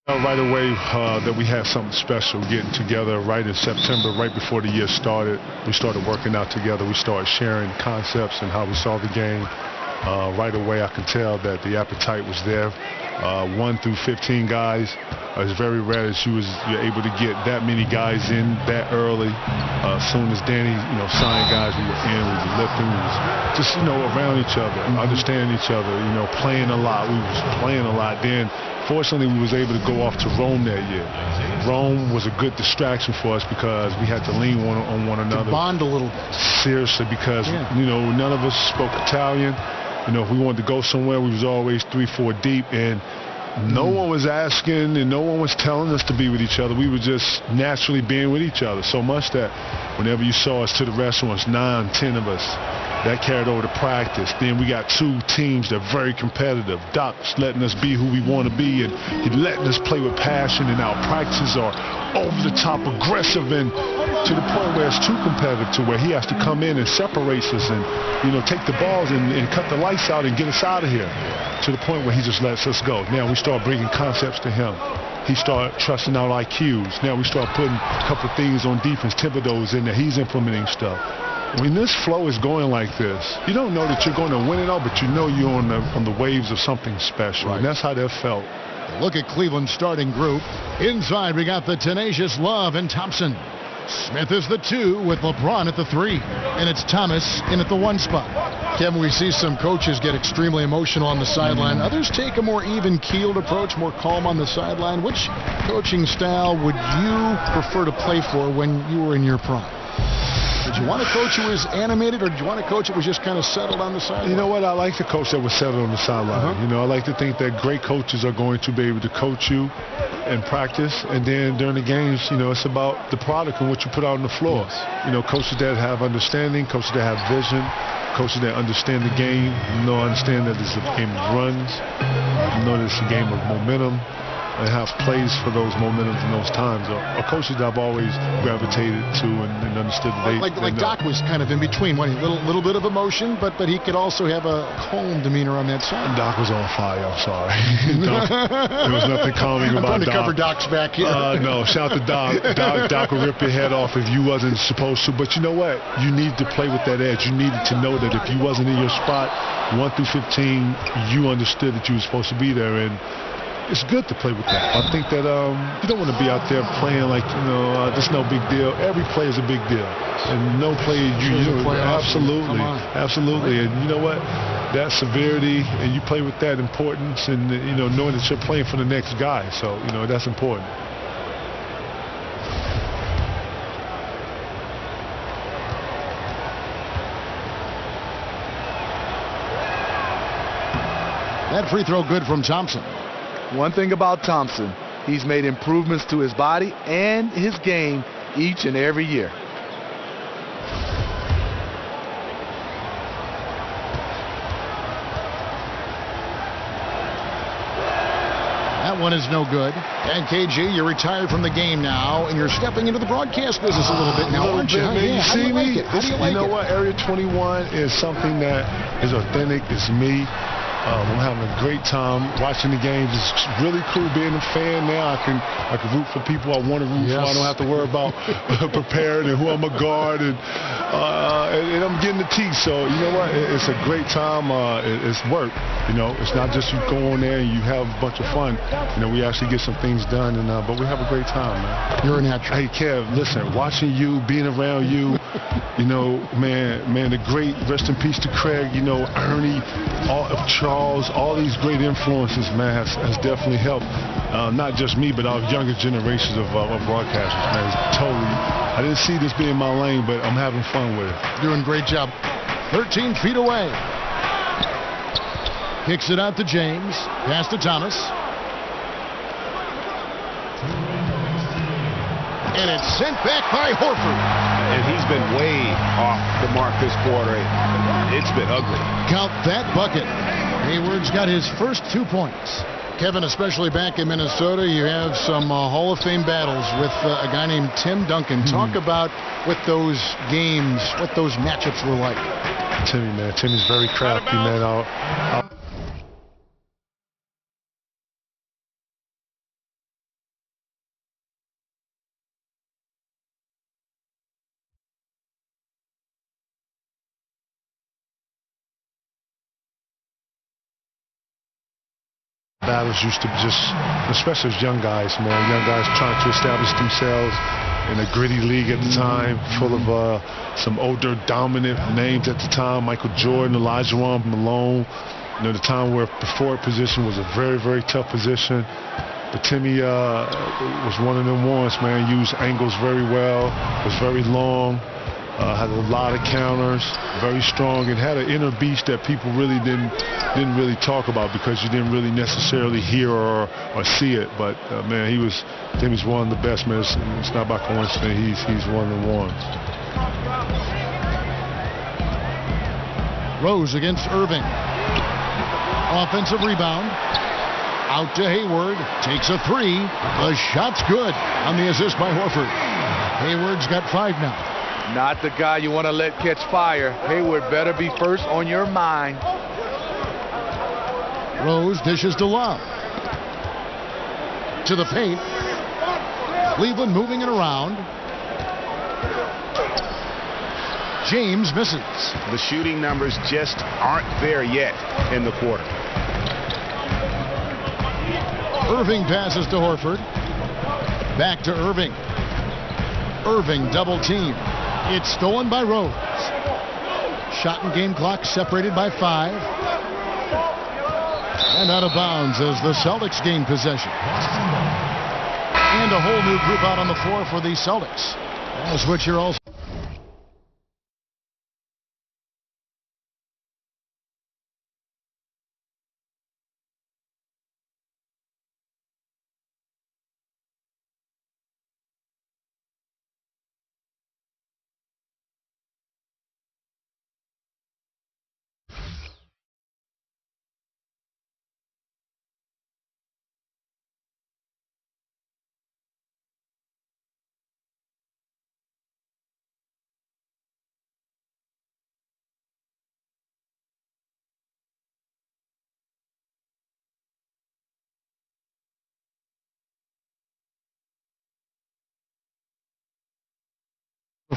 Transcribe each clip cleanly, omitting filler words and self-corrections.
Right away that we had something special getting together right in September, right before the year started. We started working out together. We started sharing concepts and how we saw the game. Right away, I could tell that the appetite was there. 1 through 15 guys. It's very rare that you're able to get that many guys in that early. As soon as Danny, signed guys, we were in, we were lifting, we was just, around each other, understanding each other, playing a lot. We was playing a lot. Then, fortunately, we was able to go off to Rome that year. Rome was a good distraction for us because we had to lean on one another. To bond a little bit. Seriously, because, none of us spoke Italian. If we wanted to go somewhere, we was always 3-4 deep, and no one was asking and no one was telling us to be with each other. We were just naturally being with each other so much that whenever you saw us to the restaurants, 9, 10 of us, that carried over to practice. Then we got 2 teams that are very competitive. Doc's letting us be who we want to be, and he's letting us play with passion, and our practices are over the top aggressive, and to the point where it's too competitive to where he has to come in and separates us and, take the balls and cut the lights out and get us out of here, to the point where he just lets us go. Now we start bringing concepts to him. He started trusting our IQs. Now we start putting a couple of things on defense, Thibodeau's in there. He's implementing stuff. When this flow is going like this, you don't know that you're going to win it all, but you know you're on the waves of something special, and that's how that felt. Look at Cleveland's starting group. Inside, we got the tenacious Love and Thompson. Smith is the 2 with LeBron at the 3, and it's Thomas in at the 1 spot. Kevin, we see some coaches get extremely emotional on the sideline. Others take a more even-keeled approach, more calm on the sideline. Which coaching style would you prefer to play for when you were in your prime? Did you want a coach who was animated, or did you want a coach that was just kind of settled on the sideline? You know what? I like the coach that was settled on the sideline. I like to think that great coaches are going to be able to coach you in practice, and then during the games, it's about the product and what you put out on the floor. Yes. Coaches that have understanding, coaches that have vision, coaches that understand the game, understand that it's a game of runs, that it's a game of momentum, and have plays for those momentums and those times are coaches that I've always gravitated to and understood that like Doc was kind of in between. A little bit of emotion, but he could also have a calm demeanor on that side. Doc was on fire. I'm sorry. There was nothing calming about Doc. I'm trying to cover Doc's back here. No, shout out to Doc. Doc would rip your head off if you wasn't supposed to. But you know what? You needed to play with that edge. You needed to know that if you wasn't in your spot, 1 through 15, you understood that you were supposed to be there, and it's good to play with that. I think that you don't want to be out there playing like, this no big deal. Every play is a big deal. And no play, absolutely. And you know what? That severity, and you play with that importance, and, knowing that you're playing for the next guy. So, that's important. That free throw good from Thompson. One thing about Thompson, he's made improvements to his body and his game each and every year. That one is no good. And KG, you're retired from the game now, and you're stepping into the broadcast business a little bit now, aren't you? You see me? How do you like it? You know what? Area 21 is something that is authentic. It's me. I'm having a great time watching the games. It's really cool being a fan now. I can root for people I want to root for. I don't have to worry about preparing and who I'm a guard, and I'm getting the tea. So you know what? It's a great time. It's work. It's not just you go on there and you have a bunch of fun. We actually get some things done, and but we have a great time, man. You're a natural. Hey Kev, listen, watching you, being around you, man, the great, rest in peace to Craig, Ernie, all of Charles, all these great influences, man, has definitely helped. Not just me, but our younger generations of broadcasters, man. It's totally, I didn't see this being my lane, but I'm having fun with it. Doing a great job. 13 feet away. Kicks it out to James. Pass to Thomas. And it's sent back by Horford. And he's been way off the mark this quarter. It's been ugly. Count that bucket. Hayward's got his first 2 points. Kevin, especially back in Minnesota, you have some Hall of Fame battles with a guy named Tim Duncan. Talk about what those games, what those matchups were like. Timmy, man. Timmy's very crafty, man. battles used to just, especially as young guys, man, young guys trying to establish themselves in a gritty league at the time, full of some older dominant names at the time, Michael Jordan, Elijah Malone. You know, the time where the forward position was a very, very tough position. But Timmy was one of them ones, man. Used angles very well, was very long. Had a lot of counters, very strong, and had an inner beast that people really didn't really talk about because you didn't really necessarily hear or see it. But man, Timmy's one of the best, man. It's not by coincidence. He's one of the ones. Rose against Irving. Offensive rebound. Out to Hayward. Takes a three. The shot's good on the assist by Horford. Hayward's got 5 now. Not the guy you want to let catch fire. Hayward better be first on your mind. Rose dishes to Love. To the paint. Cleveland moving it around. James misses. The shooting numbers just aren't there yet in the quarter. Irving passes to Horford. Back to Irving. Irving double team. It's stolen by Rose. Shot and game clock separated by 5. And out of bounds as the Celtics gain possession. And a whole new group out on the floor for the Celtics. I'll switch here also.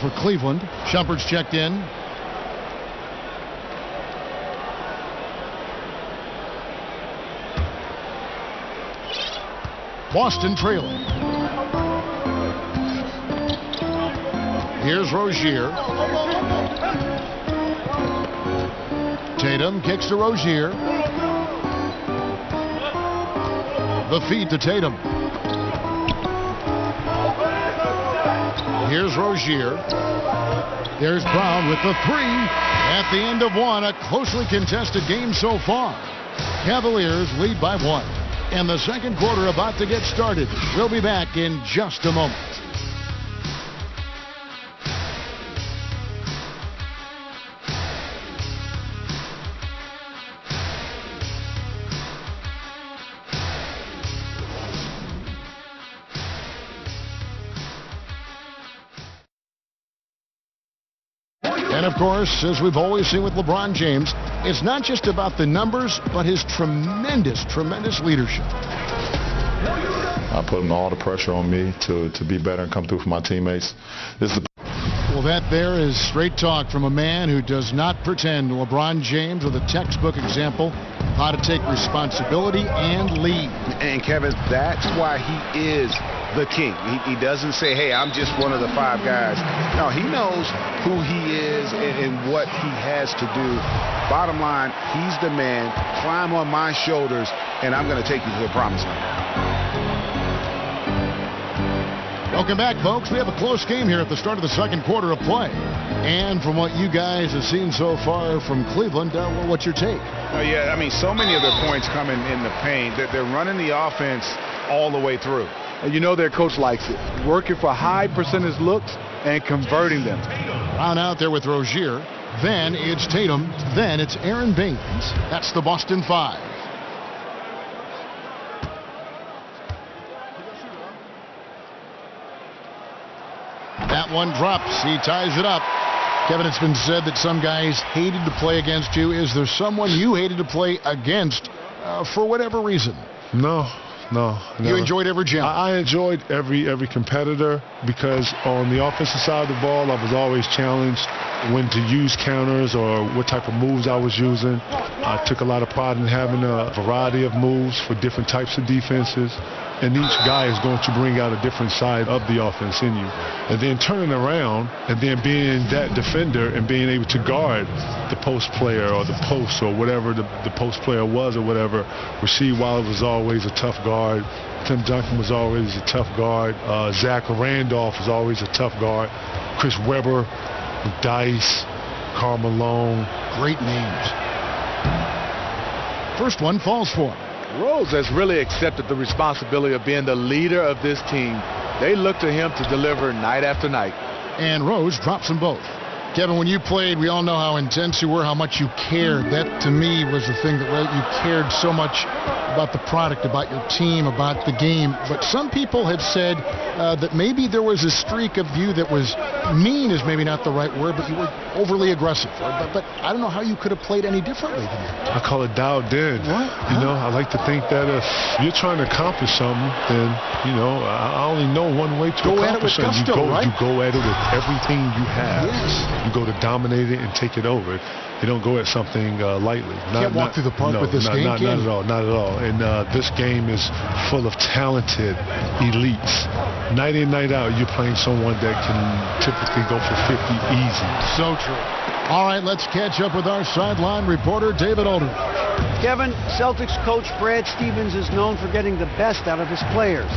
For Cleveland, Shumpert's checked in. Boston trailing. Here's Rozier. Tatum kicks to Rozier. The feed to Tatum. Here's Rozier. There's Brown with the 3 at the end of 1. A closely contested game so far. Cavaliers lead by 1. And the second quarter about to get started. We'll be back in just a moment. And of course, as we've always seen with LeBron James, it's not just about the numbers, but his tremendous, tremendous leadership. I put all the pressure on me to be better and come through for my teammates. Well, that there is straight talk from a man who does not pretend. LeBron James with a textbook example of how to take responsibility and lead. And Kevin, that's why he is the king. He doesn't say, hey, I'm just one of the 5 guys. No, he knows who he is and what he has to do. Bottom line, he's the man. Climb on my shoulders, and I'm going to take you to the promised land. Welcome back, folks. We have a close game here at the start of the second quarter of play. And from what you guys have seen so far from Cleveland, well, what's your take? Yeah, I mean, so many of their points coming in the paint that they're running the offense all the way through. And you know their coach likes it. Working for high percentage looks and converting them. Brown out there with Rozier. Then it's Tatum. Then it's Aaron Baines. That's the Boston 5. That one drops. He ties it up. Kevin, it's been said that some guys hated to play against you. Is there someone you hated to play against for whatever reason? No, No. You enjoyed every challenge? I enjoyed every competitor, because on the offensive side of the ball, I was always challenged when to use counters or what type of moves I was using. I took a lot of pride in having a variety of moves for different types of defenses. And each guy is going to bring out a different side of the offense in you. And then turning around and then being that defender and being able to guard the post player or the post or whatever the post player was or whatever. Rasheed Wallace was always a tough guard. Tim Duncan was always a tough guard. Zach Randolph was always a tough guard. Chris Webber, Dice, Karl Malone. Great names. First one falls for him. Rose has really accepted the responsibility of being the leader of this team. They look to him to deliver night after night. And Rose drops them both. Kevin, when you played, we all know how intense you were, how much you cared. That, to me, was the thing that you cared so much about the product, about your team, about the game. But some people have said that maybe there was a streak of you that was mean is maybe not the right word, but you were overly aggressive. But I don't know how you could have played any differently than that. I call it dialed in. What? You know, I like to think that if you're trying to accomplish something, then, you know, I only know one way to accomplish something. You go at it with everything you have. Yes. You go to dominate it and take it over. You don't go at something lightly. Can't walk through the park with this game, not at all. Not at all. And this game is full of talented elites. Night in, night out, you're playing someone that can typically go for 50 easy. So true. All right, let's catch up with our sideline reporter, David Aldridge. Kevin, Celtics coach Brad Stevens is known for getting the best out of his players.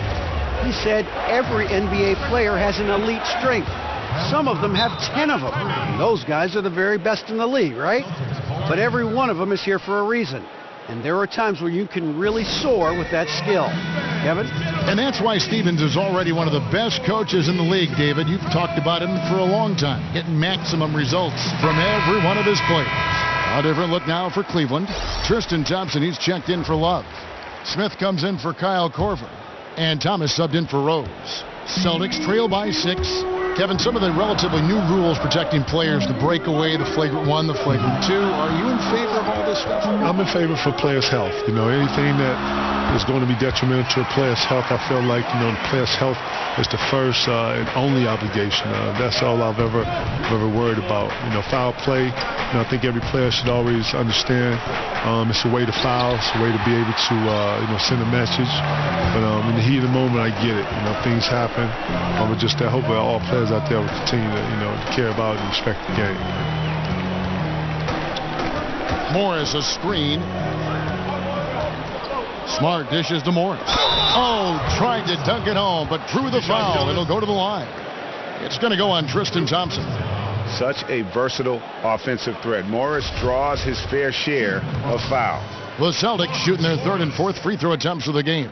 He said every NBA player has an elite strength. Some of them have 10 of them. Those guys are the very best in the league, right? But every one of them is here for a reason. And there are times where you can really soar with that skill. Kevin? And that's why Stevens is already one of the best coaches in the league, David. You've talked about him for a long time, getting maximum results from every one of his players. A different look now for Cleveland. Tristan Thompson, he's checked in for Love. Smith comes in for Kyle Korver. And Thomas subbed in for Rose. Celtics trail by 6. Kevin, some of the relatively new rules protecting players, the breakaway, the flagrant 1, the flagrant 2. Are you in favor of all this stuff? I'm in favor for players' health. You know, anything that is going to be detrimental to a player's health, I feel like, you know, the player's health is the first and only obligation. That's all I've ever worried about. You know, foul play, you know, I think every player should always understand it's a way to foul, it's a way to be able to, you know, send a message. But in the heat of the moment, I get it. You know, things happen. But just I hope that all players out there will continue to, you know, care about and respect the game. Morris, a screen. Smart dishes to Morris. Oh, tried to dunk it home, but drew the foul. It'll go to the line. It's going to go on Tristan Thompson. Such a versatile offensive threat. Morris draws his fair share of fouls. The Celtics shooting their third and fourth free throw attempts of the game.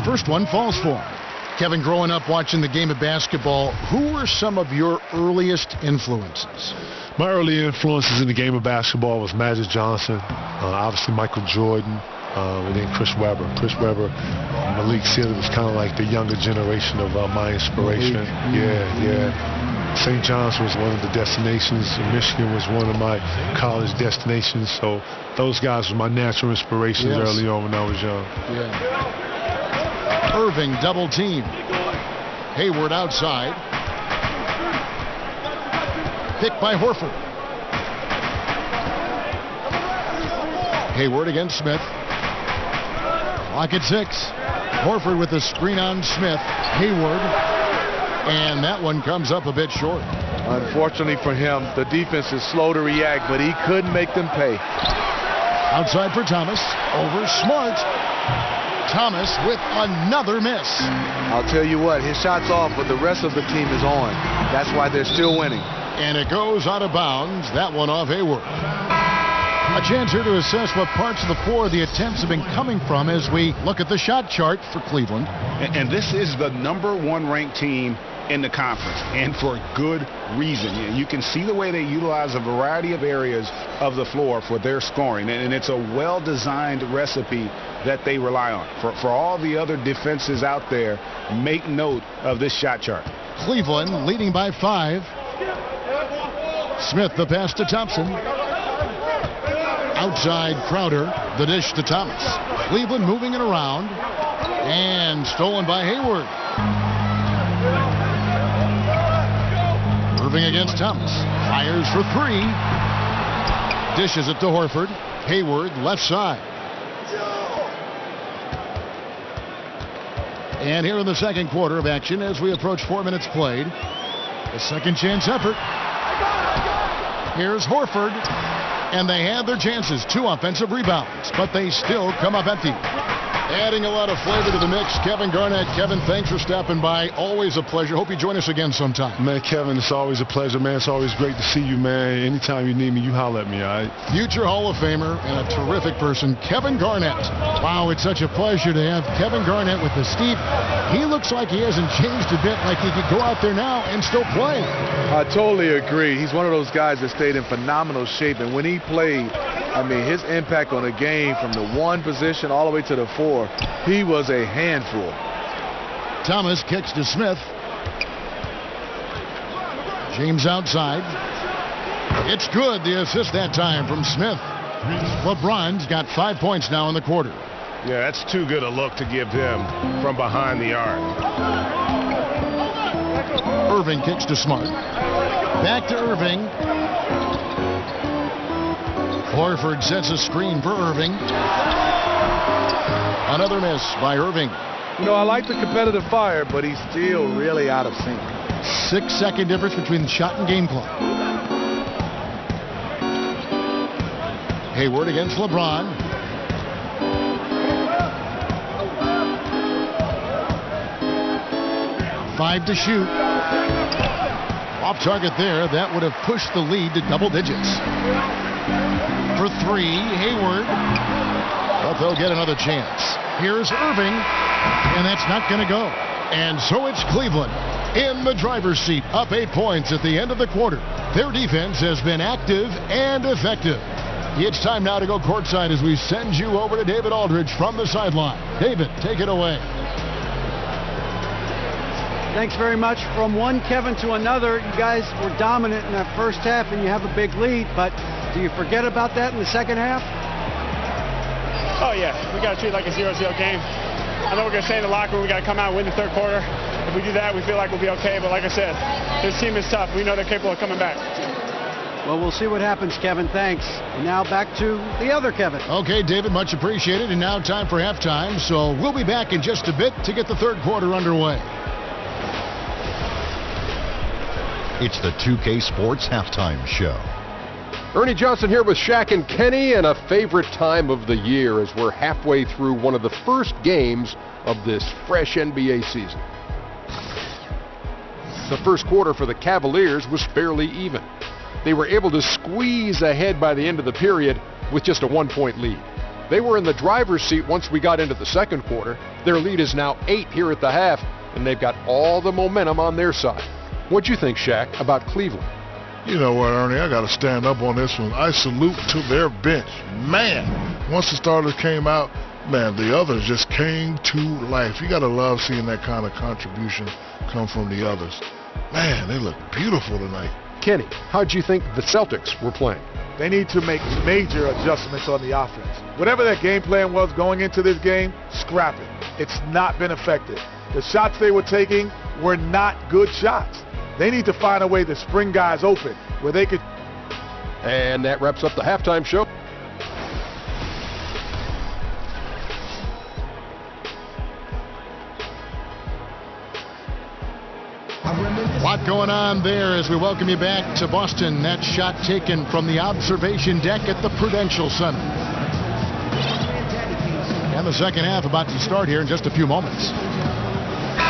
First one falls for him. Kevin, growing up watching the game of basketball, who were some of your earliest influences? My early influences in the game of basketball was Magic Johnson, obviously Michael Jordan, and then Chris Webber. Chris Webber, Malik Sealy was kind of like the younger generation of my inspiration. Yeah. St. John's was one of the destinations. Michigan was one of my college destinations. So those guys were my natural inspirations early on when I was young. Yeah. Irving double team. Hayward outside. Picked by Horford. Hayward against Smith. Clock at 6. Horford with the screen on Smith. Hayward. And that one comes up a bit short. Unfortunately for him, the defense is slow to react, but he couldn't make them pay. Outside for Thomas. Over Smart. Thomas with another miss. I'll tell you what, his shot's off, but the rest of the team is on. That's why they're still winning. And it goes out of bounds. That one off Hayward. A chance here to assess what parts of the floor the attempts have been coming from as we look at the shot chart for Cleveland. And this is the #1 ranked team in the conference, and for good reason. You can see the way they utilize a variety of areas of the floor for their scoring, and it's a well-designed recipe that they rely on. For all the other defenses out there, make note of this shot chart. Cleveland leading by 5. Smith the pass to Thompson. outside Crowder. The dish to Thomas. Cleveland moving it around. And stolen by Hayward. Irving against Thomas. Fires for three. Dishes it to Horford. Hayward left side. And here in the second quarter of action as we approach 4 minutes played. A second chance effort. Here's Horford. And they had their chances. 2 offensive rebounds. But they still come up empty. Adding a lot of flavor to the mix, Kevin Garnett. Kevin, thanks for stopping by. Always a pleasure. Hope you join us again sometime. Man, Kevin, it's always a pleasure, man. It's always great to see you, man. Anytime you need me, you holler at me, all right? Future Hall of Famer and a terrific person, Kevin Garnett. Wow, it's such a pleasure to have Kevin Garnett with us. Steve, he looks like he hasn't changed a bit, like he could go out there now and still play. I totally agree. He's one of those guys that stayed in phenomenal shape, and when he played, I mean, his impact on the game from the 1 position all the way to the 4, he was a handful. Thomas kicks to Smith. James outside. It's good. The assist that time from Smith. LeBron's got 5 points now in the quarter. Yeah, that's too good a look to give him from behind the arc. Irving kicks to Smart. Back to Irving. Horford sets a screen for Irving. Another miss by Irving. You know, I like the competitive fire, but he's still really out of sync. 6-second difference between the shot and game clock. Hayward against LeBron. Five to shoot. Off target there. That would have pushed the lead to double digits. For 3, Hayward. But they'll get another chance. Here's Irving. And that's not going to go. And so it's Cleveland in the driver's seat, up 8 points at the end of the quarter. Their defense has been active and effective. It's time now to go courtside as we send you over to David Aldridge from the sideline. David, take it away. Thanks very much. From one Kevin to another, you guys were dominant in that first half and you have a big lead, but do you forget about that in the second half? Oh yeah, we got to treat it like a 0-0 game. I know we're going to stay in the locker room. We got to come out and win the third quarter. If we do that, we feel like we'll be okay. But like I said, this team is tough. We know they're capable of coming back. Well, we'll see what happens, Kevin. Thanks. And now back to the other Kevin. Okay, David, much appreciated. And now time for halftime. So we'll be back in just a bit to get the third quarter underway. It's the 2K Sports Halftime Show. Ernie Johnson here with Shaq and Kenny, and a favorite time of the year as we're halfway through one of the first games of this fresh NBA season. The first quarter for the Cavaliers was fairly even. They were able to squeeze ahead by the end of the period with just a 1-point lead. They were in the driver's seat once we got into the second quarter. Their lead is now 8 here at the half, and they've got all the momentum on their side. What'd you think, Shaq, about Cleveland? You know what, Ernie, I got to stand up on this one. I salute to their bench. Man, once the starters came out, man, the others just came to life. You got to love seeing that kind of contribution come from the others. Man, they look beautiful tonight. Kenny, how'd you think the Celtics were playing? They need to make major adjustments on the offense. Whatever their game plan was going into this game, scrap it. It's not been effective. The shots they were taking were not good shots. They need to find a way to spring guys open where they could. And that wraps up the halftime show. A lot going on there as we welcome you back to Boston. That shot taken from the observation deck at the Prudential Center. And the second half about to start here in just a few moments.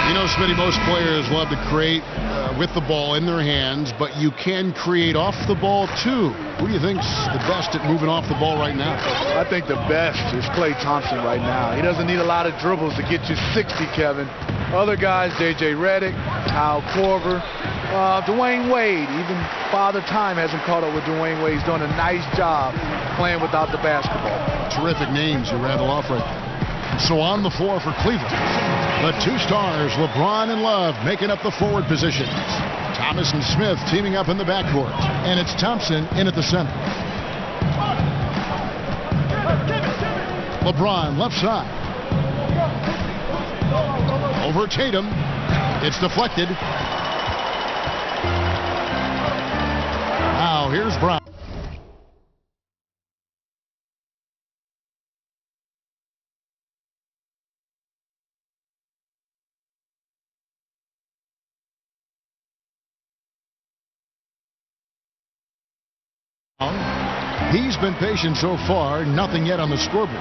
You know, Smitty, most players love to create with the ball in their hands, but you can create off the ball too. Who do you think's the best at moving off the ball right now? I think the best is Klay Thompson right now. He doesn't need a lot of dribbles to get you 60, Kevin. Other guys, J.J. Redick, Kyle Korver, Dwayne Wade. Even Father Time hasn't caught up with Dwayne Wade. He's doing a nice job playing without the basketball. Terrific names you rattle off right there. So on the floor for Cleveland, the two stars, LeBron and Love, making up the forward positions. Thomas and Smith teaming up in the backcourt. And it's Thompson in at the center. LeBron left side. Over Tatum. It's deflected. Now here's Brown. He's been patient so far, nothing yet on the scoreboard.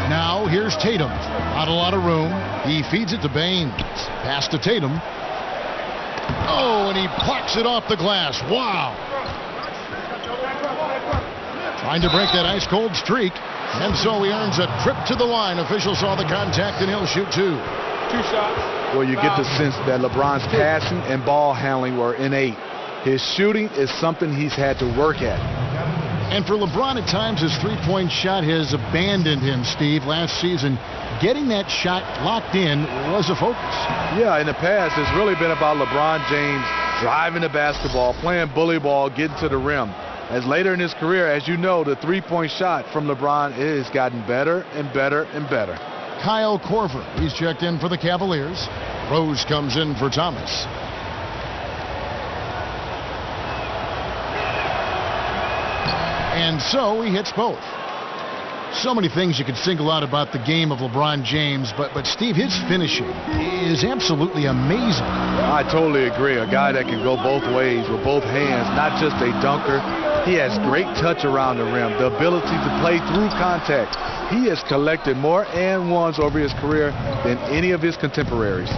Now here's Tatum. Not a lot of room. He feeds it to Baines. Pass to Tatum. Oh, and he plucks it off the glass. Wow. Trying to break that ice-cold streak. And so he earns a trip to the line. Officials saw the contact, and he'll shoot two. 2 shots. Well, you get the sense that LeBron's passing and ball handling were innate. His shooting is something he's had to work at. And for LeBron, at times, his three-point shot has abandoned him, Steve. Last season, getting that shot locked in was a focus. Yeah, in the past, it's really been about LeBron James driving the basketball, playing bully ball, getting to the rim. As later in his career, as you know, the three-point shot from LeBron has gotten better and better and better. Kyle Korver, he's checked in for the Cavaliers. Rose comes in for Thomas. And so he hits both. So many things you could single out about the game of LeBron James, but Steve, his finishing is absolutely amazing. I totally agree. A guy that can go both ways with both hands, not just a dunker. He has great touch around the rim, the ability to play through contact. He has collected more and ones over his career than any of his contemporaries.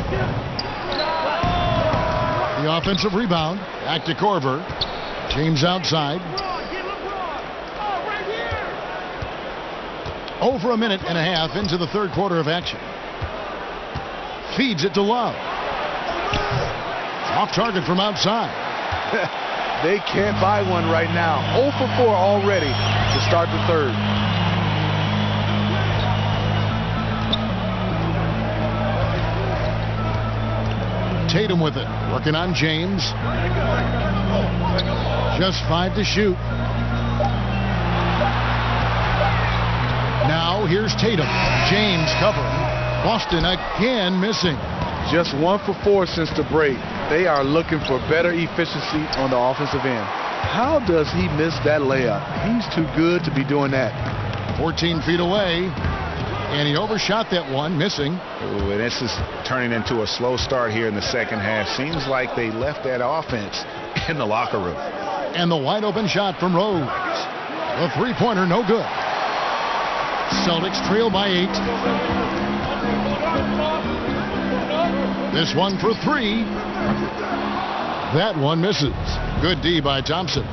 The offensive rebound, back to Korver. James outside. Over a minute and a half into the third quarter of action. Feeds it to Love. Off target from outside. They can't buy one right now. 0 for 4 already to start the third. Tatum with it. Working on James. Just 5 to shoot. Now here's Tatum. James covering. Boston again missing. Just 1 for 4 since the break. They are looking for better efficiency on the offensive end. How does he miss that layup? He's too good to be doing that. 14 feet away. And he overshot that one, missing. Ooh, and this is turning into a slow start here in the second half. Seems like they left that offense in the locker room. And the wide open shot from Rose. The three-pointer, no good. Celtics trail by 8. This one for 3. That one misses. Good D by Thompson.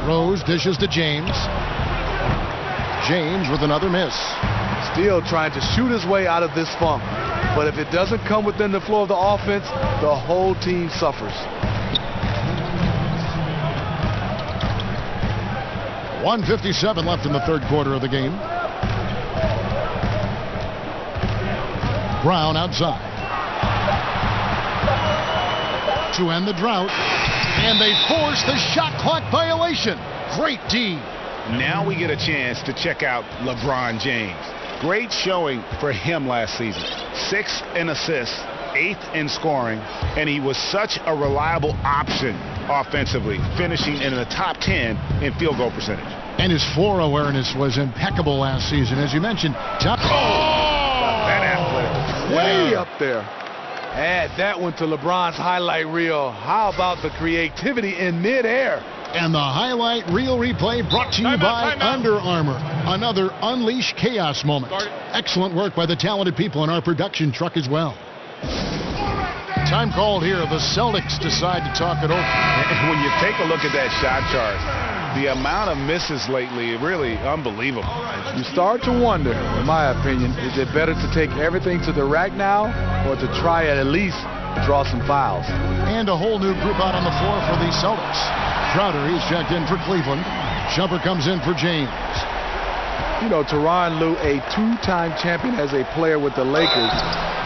Rose dishes to James. James with another miss. Still trying to shoot his way out of this funk. But if it doesn't come within the flow of the offense, the whole team suffers. 1:57 left in the third quarter of the game. Brown outside. To end the drought. And they force the shot clock violation. Great D. Now we get a chance to check out LeBron James. Great showing for him last season. 6th in assists, 8th in scoring, and he was such a reliable option offensively, finishing in the top 10 in field goal percentage. And his floor awareness was impeccable last season. As you mentioned, top. That athletic. Way up there. Add that one to LeBron's highlight reel. How about the creativity in midair? And the highlight reel replay brought to you by Under Armour. Another Unleash Chaos moment. Excellent work by the talented people in our production truck as well. Time called here. The Celtics decide to talk it over. And when you take a look at that shot chart, the amount of misses lately, really unbelievable. You start to wonder, in my opinion, is it better to take everything to the rack now or to try at least draw some fouls? And a whole new group out on the floor for the Celtics. Crowder, he's checked in for Cleveland. Jumper comes in for James. You know, Tyronn Lue, a 2-time champion as a player with the Lakers,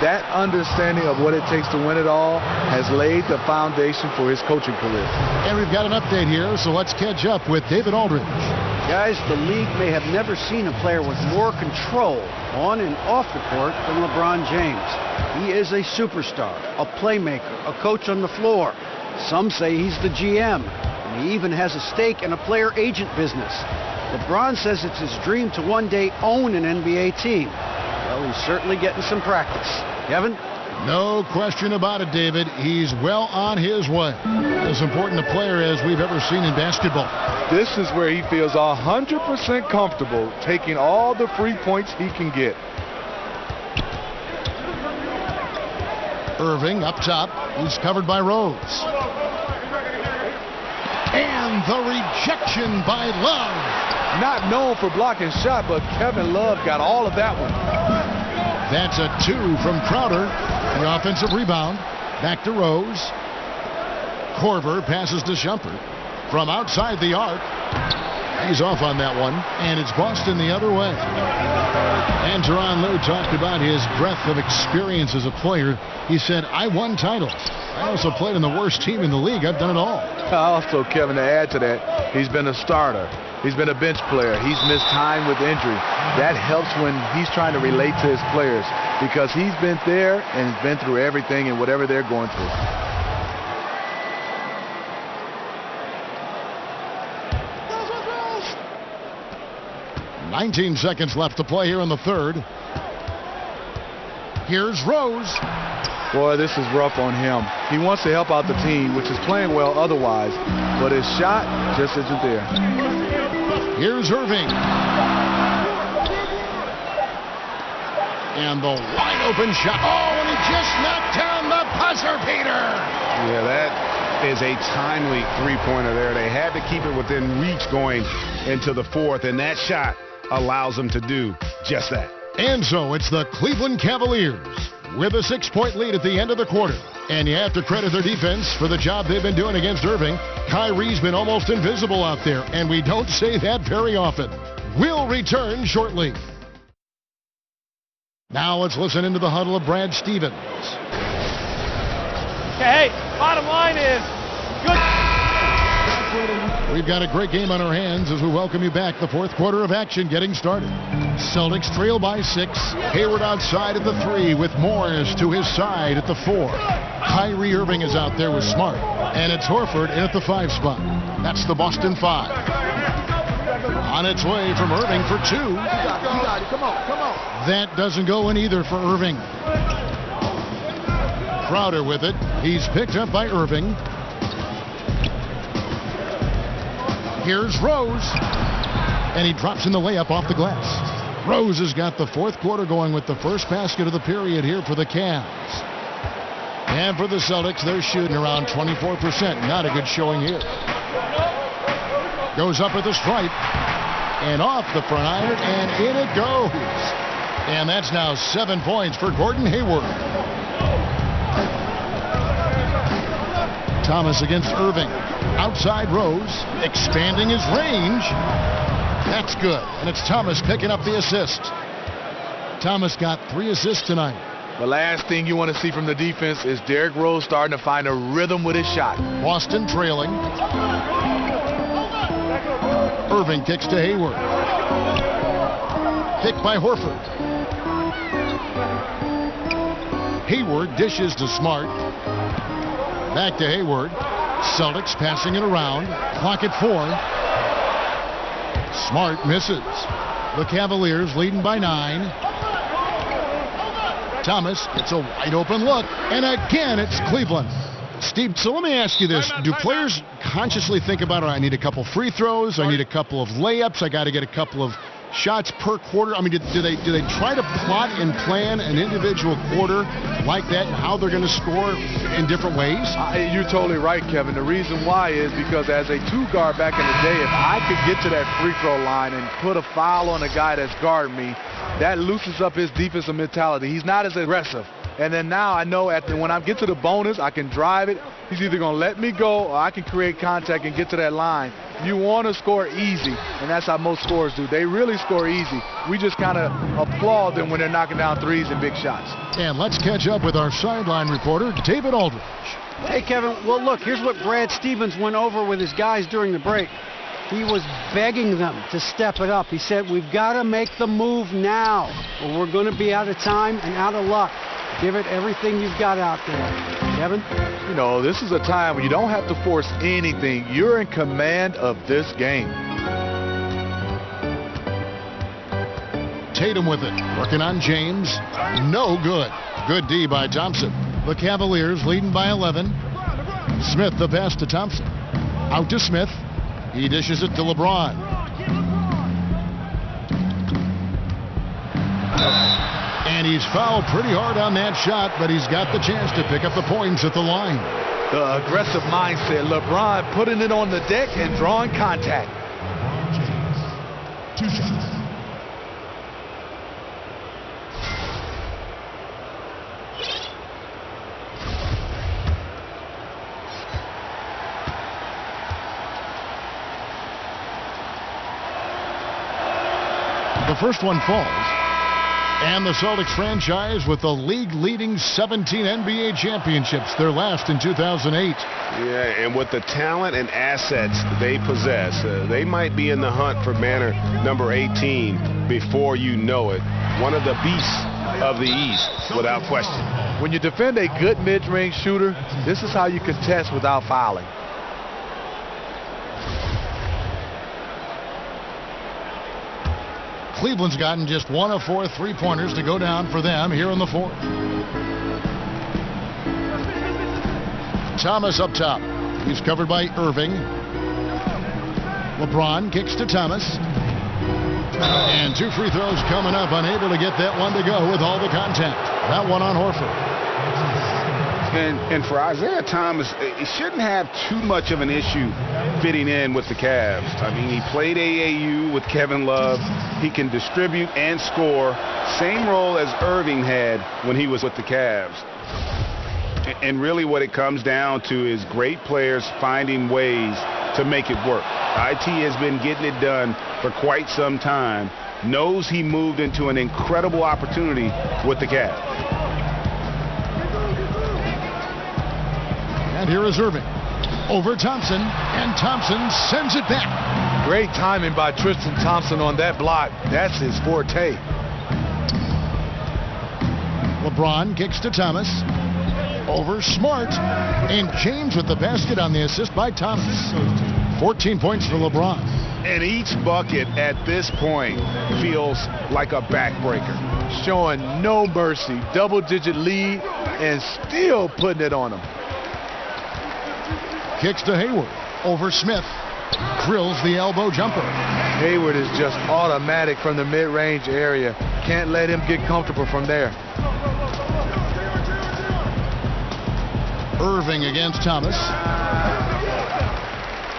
that understanding of what it takes to win it all has laid the foundation for his coaching career. And we've got an update here, so let's catch up with David Aldridge. Guys, the league may have never seen a player with more control on and off the court than LeBron James. He is a superstar, a playmaker, a coach on the floor. Some say he's the GM, and he even has a stake in a player agent business. LeBron says it's his dream to one day own an NBA team. Well, he's certainly getting some practice. Kevin? No question about it, David. He's well on his way. As important a player as we've ever seen in basketball. This is where he feels 100% comfortable taking all the free points he can get. Irving up top. He's covered by Rose. And the rejection by Love. Not known for blocking shot, but Kevin Love got all of that one. That's a 2 from Crowder. The offensive rebound. Back to Rose. Korver passes to Shumpert. From outside the arc. He's off on that one. And it's Boston the other way. And Tyronn Lue talked about his breadth of experience as a player. He said, I won titles. I also played in the worst team in the league. I've done it all. Also, Kevin, to add to that, he's been a starter. He's been a bench player. He's missed time with injury. That helps when he's trying to relate to his players because he's been there and has been through everything and whatever they're going through. "19 seconds left to play here in the third. Here's Rose. Boy, this is rough on him. He wants to help out the team, which is playing well otherwise, but his shot just isn't there. Here's Irving. And the wide open shot. Oh, and he just knocked down the buzzer beater. Yeah, that is a timely three-pointer there. They had to keep it within reach going into the fourth, and that shot allows them to do just that. And so it's the Cleveland Cavaliers with a 6-point lead at the end of the quarter. And you have to credit their defense for the job they've been doing against Irving. Kyrie's been almost invisible out there, and we don't say that very often. We'll return shortly. Now let's listen into the huddle of Brad Stevens. Hey, bottom line is good. We've got a great game on our hands as we welcome you back. The fourth quarter of action getting started. Celtics trail by 6. Hayward outside at the 3 with Morris to his side at the 4. Kyrie Irving is out there with Smart. And it's Horford in at the 5 spot. That's the Boston 5. On its way from Irving for 2. You got it. Come on. That doesn't go in either for Irving. Crowder with it. He's picked up by Irving. Here's Rose. And he drops in the layup off the glass. Rose has got the fourth quarter going with the first basket of the period here for the Cavs. And for the Celtics, they're shooting around 24%. Not a good showing here. Goes up at the stripe. And off the front iron, and in it goes. And that's now 7 points for Gordon Hayward. Thomas against Irving. Outside Rose, expanding his range. That's good. And it's Thomas picking up the assist. Thomas got 3 assists tonight. The last thing you want to see from the defense is Derrick Rose starting to find a rhythm with his shot. Boston trailing. Irving kicks to Hayward. Picked by Horford. Hayward dishes to Smart. Back to Hayward. Celtics passing it around. Clock at 4. Smart misses. The Cavaliers leading by 9. Thomas gets a wide open look. And again, it's Cleveland. Steve, so let me ask you this. Do players consciously think about, I need a couple free throws, I need a couple of layups, I got to get a couple of shots per quarter? I mean, do they try to plot and plan an individual quarter like that and how they're going to score in different ways? You're totally right, Kevin. The reason why is because as a 2-guard back in the day, if I could get to that free throw line and put a foul on a guy that's guarding me, that loosens up his defensive mentality. He's not as aggressive. And then now I know when I get to the bonus, I can drive it. He's either going to let me go or I can create contact and get to that line. You want to score easy, and that's how most scorers do. They really score easy. We just kind of applaud them when they're knocking down threes and big shots. And let's catch up with our sideline reporter, David Aldridge. Hey, Kevin. Well, look, here's what Brad Stevens went over with his guys during the break. He was begging them to step it up. He said, we've got to make the move now, or we're going to be out of time and out of luck. Give it everything you've got out there. Kevin? You know, this is a time when you don't have to force anything. You're in command of this game. Tatum with it, working on James. No good. Good D by Thompson. The Cavaliers leading by 11. Smith the pass to Thompson. Out to Smith. He dishes it to LeBron. And he's fouled pretty hard on that shot, but he's got the chance to pick up the points at the line. The aggressive mindset. LeBron putting it on the deck and drawing contact. 2 shots. The first one falls. And the Celtics franchise with the league-leading 17 NBA championships, their last in 2008. Yeah, and with the talent and assets they possess, they might be in the hunt for banner number 18 before you know it. One of the beasts of the East, without question. When you defend a good mid-range shooter, this is how you contest without fouling. Cleveland's gotten just 1 of 4 3-pointers to go down for them here in the fourth. Thomas up top. He's covered by Irving. LeBron kicks to Thomas. And 2 free throws coming up. Unable to get that one to go with all the contact. That one on Horford. And for Isaiah Thomas, he shouldn't have too much of an issue fitting in with the Cavs. I mean, he played AAU with Kevin Love. He can distribute and score. Same role as Irving had when he was with the Cavs. And really what it comes down to is great players finding ways to make it work. IT has been getting it done for quite some time. Knows he moved into an incredible opportunity with the Cavs. And here is Irving. Over Thompson, and Thompson sends it back. Great timing by Tristan Thompson on that block. That's his forte. LeBron kicks to Thomas. Over Smart. And James with the basket on the assist by Thomas. 14 points for LeBron. And each bucket at this point feels like a backbreaker. Showing no mercy. Double-digit lead and still putting it on him. Kicks to Hayward. Over Smith. Drills the elbow jumper. Hayward is just automatic from the mid-range area. Can't let him get comfortable from there. Irving against Thomas.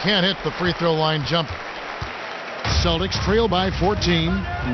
Can't hit the free throw line jumper. Celtics trail by 14.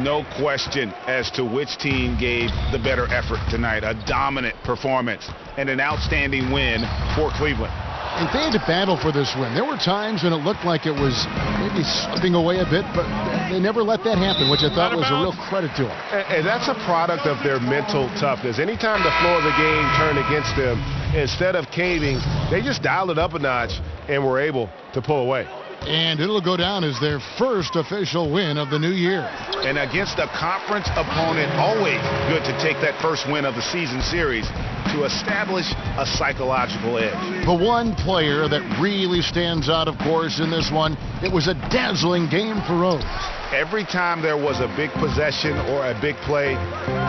No question as to which team gave the better effort tonight. A dominant performance and an outstanding win for Cleveland. And they had to battle for this win. There were times when it looked like it was maybe slipping away a bit, but they never let that happen, which I thought was a real credit to them. And that's a product of their mental toughness. Anytime the floor of the game turned against them, instead of caving, they just dialed it up a notch and were able to pull away. And it'll go down as their first official win of the new year. And against a conference opponent, always good to take that first win of the season series to establish a psychological edge. The one player that really stands out, of course, in this one, it was a dazzling game for Rose. Every time there was a big possession or a big play,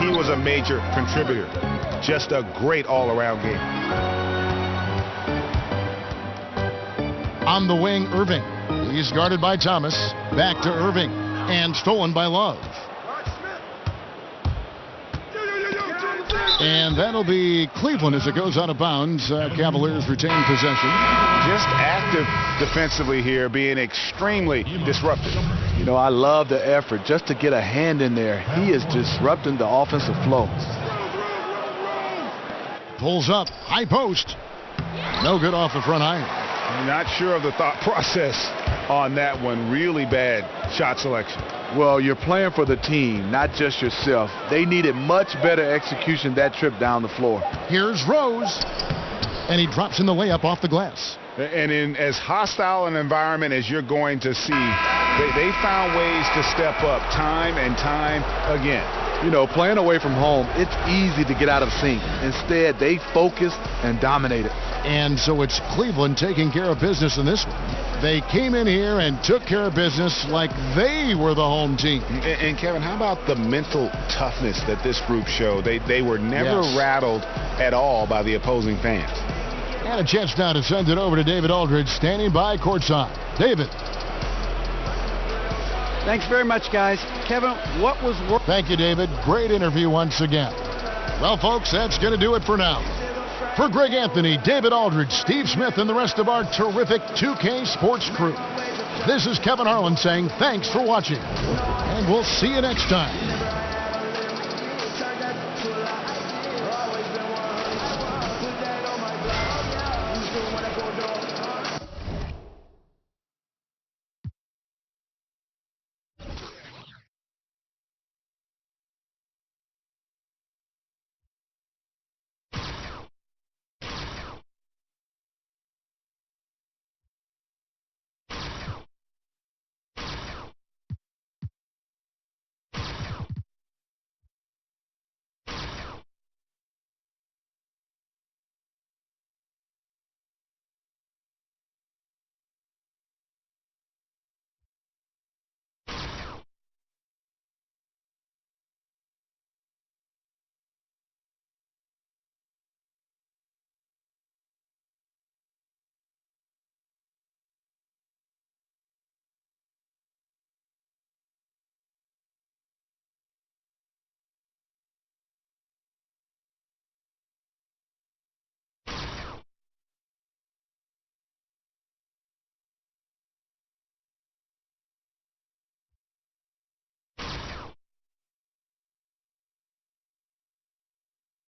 he was a major contributor. Just a great all-around game. On the wing, Irving. He's guarded by Thomas. Back to Irving. And stolen by Love. And that'll be Cleveland as it goes out of bounds. Cavaliers retain possession. Just active defensively here, being extremely disruptive. You know, I love the effort just to get a hand in there. He is disrupting the offensive flow. Pulls up. High post. No good off the front iron. Not sure of the thought process on that one. Really bad shot selection. Well, you're playing for the team, not just yourself. They needed much better execution that trip down the floor. Here's Rose, and he drops in the layup off the glass. And in as hostile an environment as you're going to see, they found ways to step up time and time again. You know, playing away from home, it's easy to get out of sync. Instead, they focused and dominated. And so it's Cleveland taking care of business in this one. They came in here and took care of business like they were the home team. And Kevin, how about the mental toughness that this group showed? They were never rattled at all by the opposing fans. And a chance now to send it over to David Aldridge, standing by courtside. David. Thanks very much, guys. Kevin, what was... Thank you, David. Great interview once again. Well, folks, that's going to do it for now. For Greg Anthony, David Aldridge, Steve Smith, and the rest of our terrific 2K Sports crew, this is Kevin Harlan saying thanks for watching, and we'll see you next time.